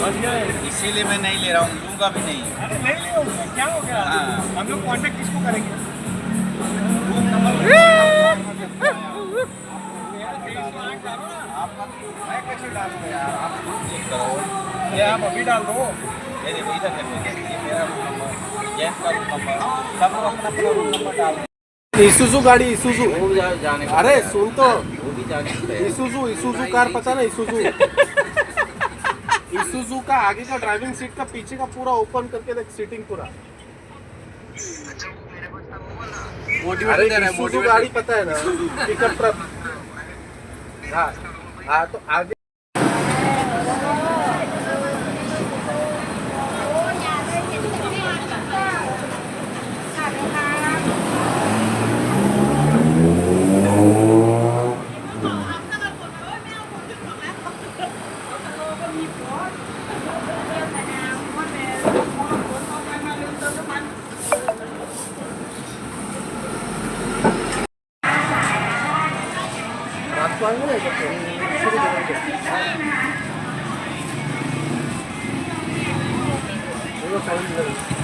इसीलिए मैं नहीं ले रहा हूँ, लूँगा भी नहीं। अरे नहीं ले, उसमें क्या हो गया? हम लोग कांटेक्ट किसको करेंगे? रूम नंबर मैं कैसे डालूंगा यार? आप चेक करो। ये आप अभी डाल दो। ये देखो इधर देखो, ये मेरा रूम नंबर, जेंट्स का रूम नंबर, सब लोग अपना अपना रूम नंबर डाल दें। इसूजू गाड़ी, इसूजू। वो भी जाने को अरे तैयार है। सुन तो, वो भी जाने को तैयार है। इसूजू, इसूजू कार पता ना, इसूजू। इसूजू का आगे का ड्राइविंग सीट का पीछे का पूरा ओपन करके देख, सीटिंग पूरा। अरे इसूजू गाड़ी पता है ना, पिकअप ट्रक। हाँ हाँ, तो आगे रात को आएंगे ना, शुरू करेंगे। चलो टाइम लगेगा।